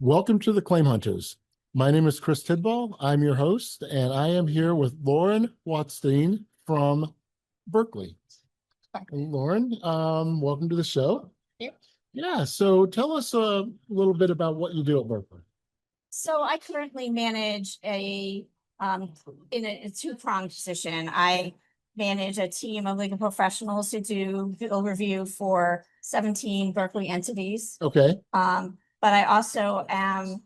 Welcome to the Claim Hunters. My name is Chris Tidball. I'm your host, and I am here with Lauren Watstein from Berkley. Lauren, welcome to the show. Yep. Yeah, so tell us a little bit about what you do at Berkley. So I currently manage in a two-pronged position. I manage a team of legal professionals who do bill review for 17 Berkeley entities. Okay, But I also am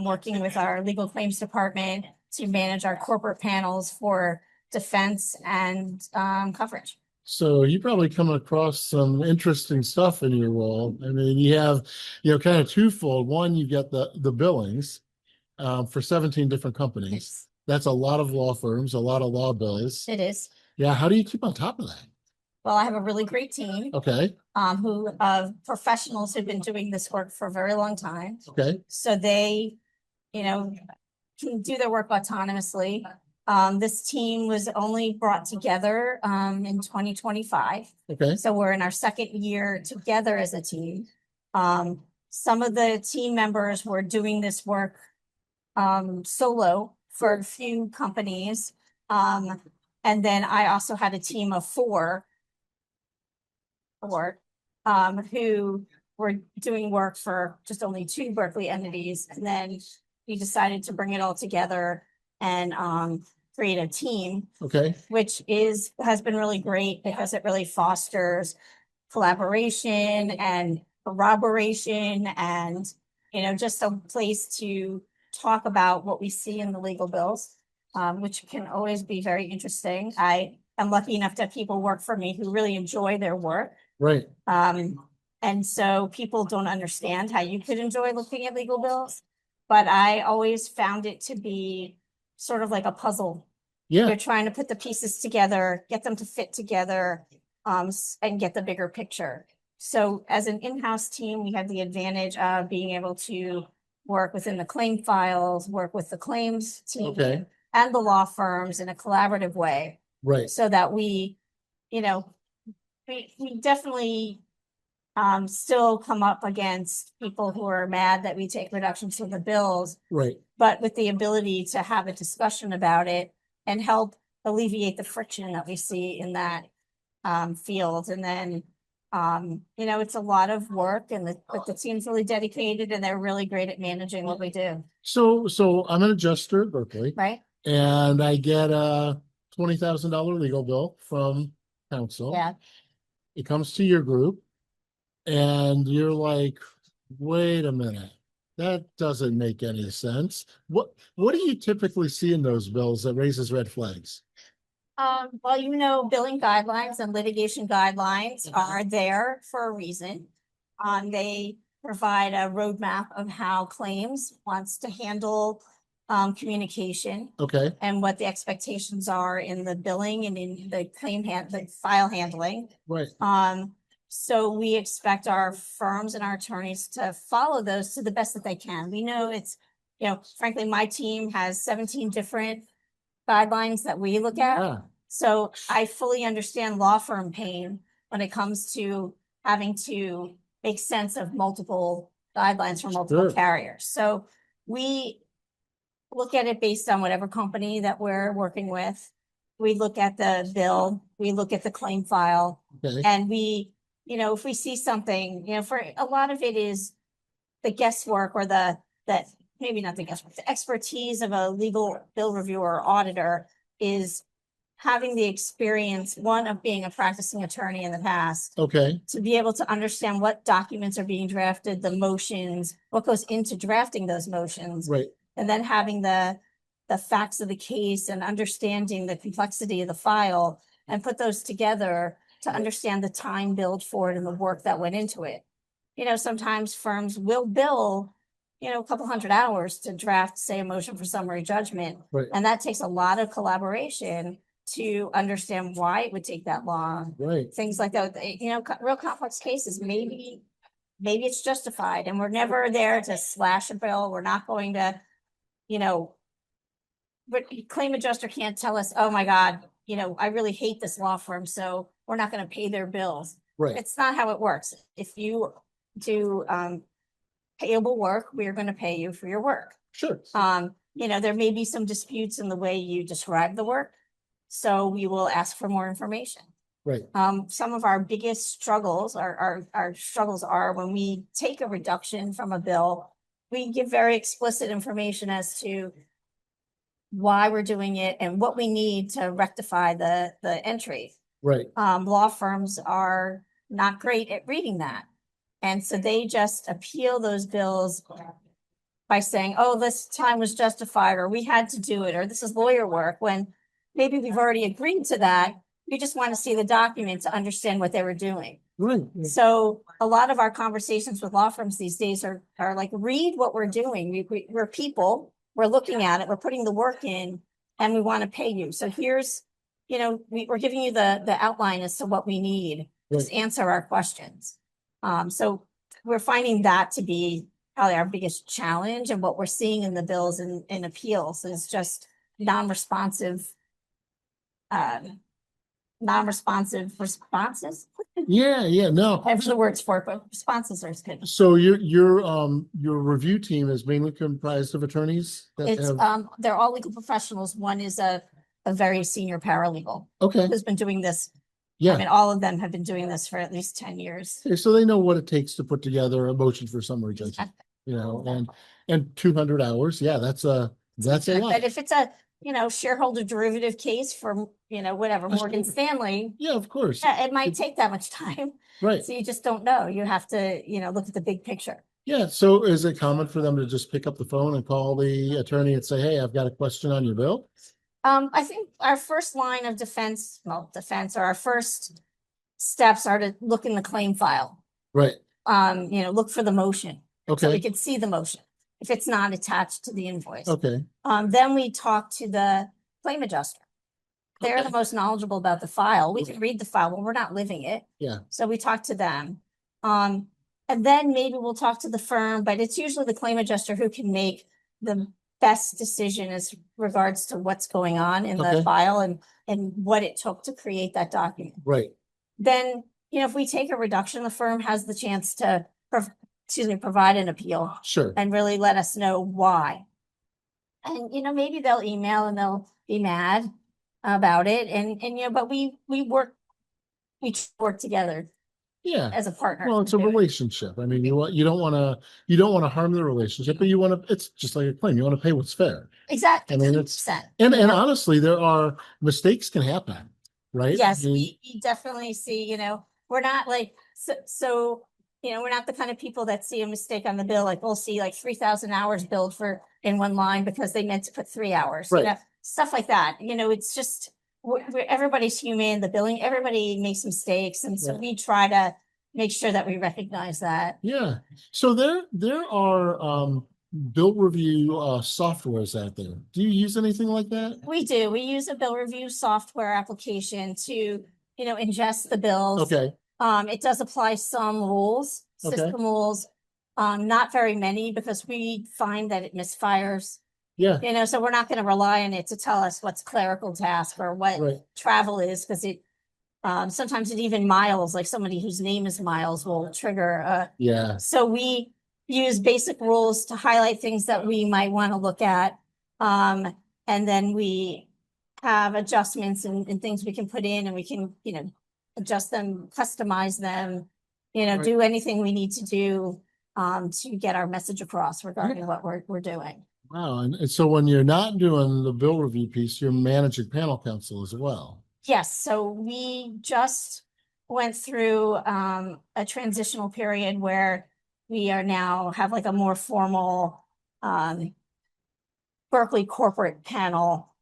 working with our legal claims department to manage our corporate panels for defense and coverage. so you probably come across some interesting stuff in your role. I mean, you have, kind of twofold. One, you get the billings for 17 different companies. That's a lot of law firms, a lot of law bills. It is. Yeah, how do you keep on top of that? Well, I have a really great team Okay, who professionals who've been doing this work for a very long time. okay, So they, can do their work autonomously. This team was only brought together in 2025. okay, So we're in our second year together as a team. Some of the team members were doing this work solo for a few companies. And then I also had a team of four who were doing work for just only two Berkeley entities. And then we decided to bring it all together and create a team, okay. which has been really great because it really fosters collaboration and corroboration and, just a place to talk about what we see in the legal bills, which can always be very interesting. I am lucky enough to have people work for me who really enjoy their work. Right. And so people don't understand how you could enjoy looking at legal bills, but I always found it to be sort of like a puzzle. Yeah. You're trying to put the pieces together, get them to fit together, and get the bigger picture. So as an in-house team, we have the advantage of being able to work within the claim files, work with the claims team Okay. and the law firms in a collaborative way. Right. So that we definitely still come up against people who are mad that we take reductions to the bills, Right. but with the ability to have a discussion about it and help alleviate the friction that we see in that field. And then, it's a lot of work but the team's really dedicated and they're really great at managing what we do. So I'm an adjuster at Berkeley, Right? and I get a $20,000 legal bill from counsel. Yeah. It comes to your group, and you're like, wait a minute, that doesn't make any sense. What do you typically see in those bills that raises red flags? Well, billing guidelines and litigation guidelines are there for a reason. They provide a roadmap of how claims wants to handle communication Okay. and what the expectations are in the billing and in the the file handling. Right. So we expect our firms and our attorneys to follow those to the best that they can. We know frankly, my team has 17 different guidelines that we look at. Yeah. So I fully understand law firm pain when it comes to having to make sense of multiple guidelines from multiple Sure. carriers. So we look at it based on whatever company that we're working with. We look at the bill, we look at the claim file, Okay. and if we see something, for a lot of it is the guesswork or maybe not the guesswork, the expertise of a legal bill reviewer or auditor is having the experience, one, of being a practicing attorney in the past, Okay. to be able to understand what documents are being drafted, the motions, what goes into drafting those motions. Right. And then having the facts of the case and understanding the complexity of the file and put those together to understand the time billed for it and the work that went into it. Sometimes firms will bill, a couple hundred hours to draft, say, a motion for summary judgment. Right. And that takes a lot of collaboration to understand why it would take that long. Right. Things like that, real complex cases, maybe it's justified and we're never there to slash a bill. We're not going to, but claim adjuster can't tell us, oh my God, I really hate this law firm, so we're not going to pay their bills. Right. It's not how it works. If you do payable work, we're going to pay you for your work. Sure. There may be some disputes in the way you describe the work. So we will ask for more information. Right. Some of our biggest struggles, our struggles are when we take a reduction from a bill, we give very explicit information as to why we're doing it and what we need to rectify the entry. Right. Law firms are not great at reading that. And so they just appeal those bills by saying, oh, this time was justified, or we had to do it, or this is lawyer work, when maybe we've already agreed to that. We just want to see the document to understand what they were doing. Right. So a lot of our conversations with law firms these days are like, read what we're doing. We're people, we're looking at it, we're putting the work in, and we want to pay you. So here's, we're giving you the outline as to what we need to answer our questions. So we're finding that to be probably our biggest challenge, and what we're seeing in the bills and appeals is just non-responsive responses. Yeah, no. I have the words for it, but responses are good. So your review team is mainly comprised of attorneys that It's, have, they're all legal professionals. One is a very senior paralegal okay, who's been doing this. I yeah. mean, all of them have been doing this for at least 10 years. Okay, so they know what it takes to put together a motion for summary judgment, and 200 hours. Yeah, that's a lot. But if it's a, shareholder derivative case for, whatever, Morgan Stanley, Yeah, of course. yeah, it might take that much time. Right. So you just don't know. You have to, look at the big picture. Yeah. So is it common for them to just pick up the phone and call the attorney and say, hey, I've got a question on your bill? I think our first line of defense, or our first steps are to look in the claim file. Right. Look for the motion. So we Okay. can see the motion if it's not attached to the invoice. Okay. Then we talk to the claim adjuster. They're the most knowledgeable about the file. We can read the file, but we're not living it. Yeah. So we talk to them. And then maybe we'll talk to the firm, but it's usually the claim adjuster who can make the best decision as regards to what's going on in the file and what it took to create that document. Right. Then, if we take a reduction, the firm has the chance to provide an appeal. Sure. And really let us know why. And, maybe they'll email and they'll be mad about it. And but we work together. Yeah. As a partner. Well, it's a relationship. I mean, you don't want to harm the relationship, but it's just like a claim. You want to pay what's fair. Exactly. I mean, and honestly, there are mistakes can happen, right? Yes, we definitely see, we're not like, so, we're not the kind of people that see a mistake on the bill. Like we'll see like 3,000 hours billed in one line because they meant to put 3 hours, right. Stuff like that. It's just, everybody's human, the billing, everybody makes mistakes. And so we try to make sure that we recognize that. Yeah. So there are bill review softwares out there. Do you use anything like that? We do. We use a bill review software application to, ingest the bills. Okay. It does apply some rules, system rules, not very many because we find that it misfires. Yeah. So we're not going to rely on it to tell us what's clerical task or what travel is, because it sometimes it even Miles, like somebody whose name is Miles, will trigger. So we use basic rules to highlight things that we might want to look at. And then we have adjustments and things we can put in, and we can, adjust them, customize them, do anything we need to do to get our message across regarding what we're doing. Wow. And so when you're not doing the bill review piece, you're managing panel counsel as well. Yes. So we just went through a transitional period where we are now have like a more formal Berkley corporate panel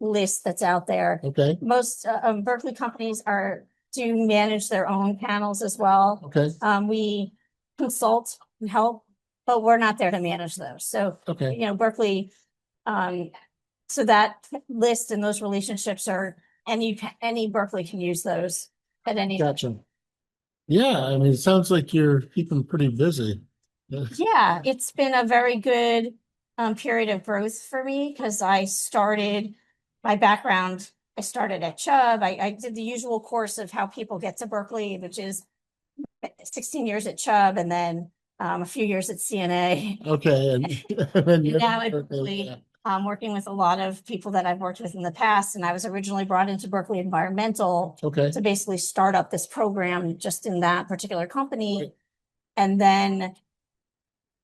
list that's out there. Okay. Most Berkley companies do manage their own panels as well. Okay. We consult and help, but we're not there to manage those. So, Berkley, so that list and those relationships are any Berkley can use those at any. Gotcha. Yeah, I mean, it sounds like you're keeping pretty busy. Yeah, it's been a very good period of growth for me because I started my background. I started at Chubb. I did the usual course of how people get to Berkley, which is 16 years at Chubb and then a few years at CNA. Okay, and then And now at Berkeley, Berkeley, yeah. working with a lot of people that I've worked with in the past, and I was originally brought into Berkeley Environmental Okay, to basically start up this program just in that particular company. Right. And then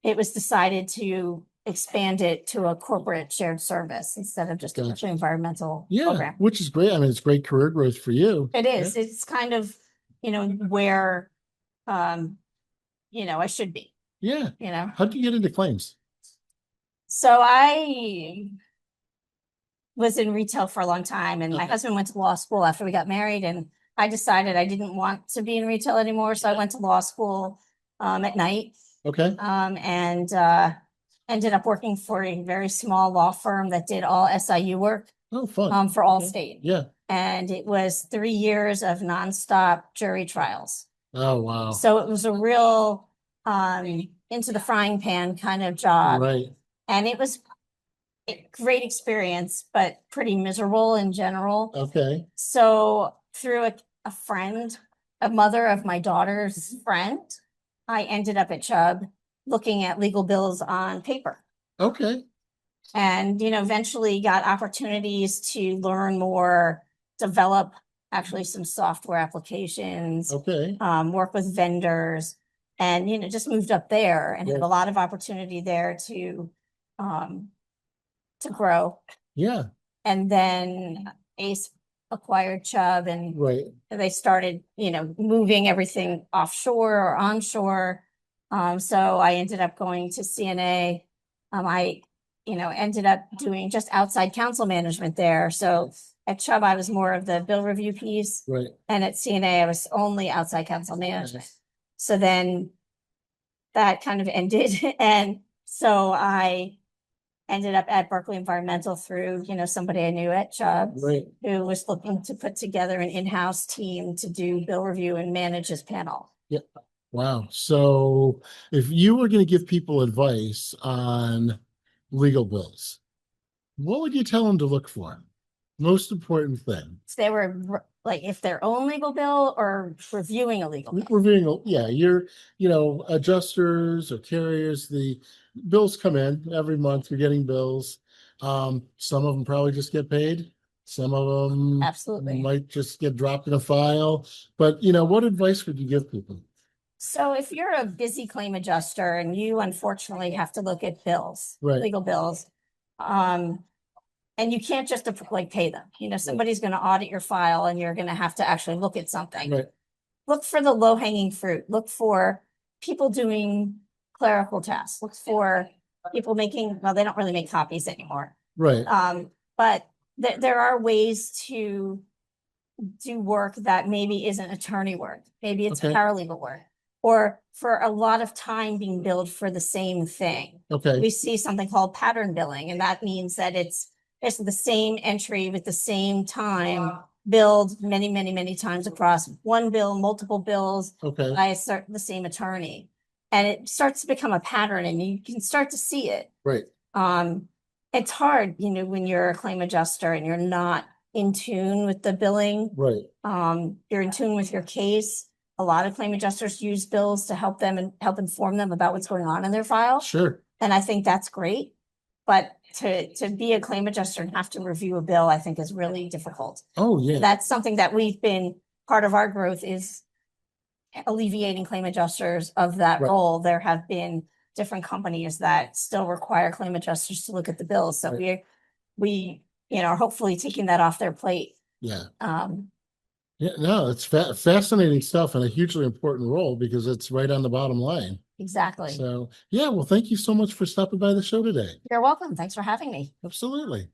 it was decided to expand it to a corporate shared service instead of just a Gotcha. Berkeley environmental Yeah, program. which is great. I mean, it's great career growth for you. It is. Yeah. It's kind of, where, I should be, Yeah. you know. How'd you get into claims? So I was in retail for a long time, and my Okay. husband went to law school after we got married, and I decided I didn't want to be in retail anymore. So I went to law school at night, Okay, and ended up working for a very small law firm that did all SIU work oh, fun. for Okay. Allstate. Yeah. And it was 3 years of nonstop jury trials. Oh, wow. So it was a real into the frying pan kind of job. Right. And it was a great experience, but pretty miserable in general. Okay, So through a friend, a mother of my daughter's friend, I ended up at Chubb looking at legal bills on paper. okay, And, eventually got opportunities to learn more, develop actually some software applications, okay. work with vendors, and, just moved up there and had Yeah. a lot of opportunity there to grow. Yeah, And then Ace acquired Chubb, and right. they started, moving everything offshore or onshore. So I ended up going to CNA. I, ended up doing just outside counsel management there. So at Chubb, I was more of the bill review piece, Right. and at CNA, I was only outside counsel management. So then that kind of ended, and so I ended up at Berkeley Environmental through, somebody I knew at Chubb Right. who was looking to put together an in-house team to do bill review and manage his panel. Yeah. Wow. So if you were going to give people advice on legal bills, what would you tell them to look for? Most important thing. So they were like, if their own legal bill or reviewing a legal bill. Reviewing, yeah, adjusters or carriers, the bills come in every month, you're getting bills. Some of them probably just get paid. Some of them Absolutely. might just get dropped in a file. But, what advice would you give people? So if you're a busy claim adjuster and you unfortunately have to look at bills, Right. legal bills, and you can't just like pay them, somebody's going to audit your file and you're going to have to actually look at something. Right. Look for the low hanging fruit. Look for people doing clerical tasks. Look for people making, well, they don't really make copies anymore. Right. But there are ways to do work that maybe isn't attorney work. Maybe it's Okay. paralegal work, or for a lot of time being billed for the same thing. Okay. We see something called pattern billing, and that means that it's the same entry with the same time billed many, many, many times across one bill, multiple bills Okay. by the same attorney. And it starts to become a pattern and you can start to see it. Right. It's hard, when you're a claim adjuster and you're not in tune with the billing. Right. You're in tune with your case. A lot of claim adjusters use bills to help them and help inform them about what's going on in their file. Sure. And I think that's great. But to be a claim adjuster and have to review a bill, I think is really difficult. Oh, yeah. That's something that we've been, part of our growth is alleviating claim adjusters of that Right. role. There have been different companies that still require claim adjusters to look at the bills. So Right. we, are hopefully taking that off their plate. Yeah. Um, Yeah, no, it's fascinating stuff and a hugely important role because it's right on the bottom line. exactly. So, yeah, well, thank you so much for stopping by the show today. You're welcome. Thanks for having me. Absolutely.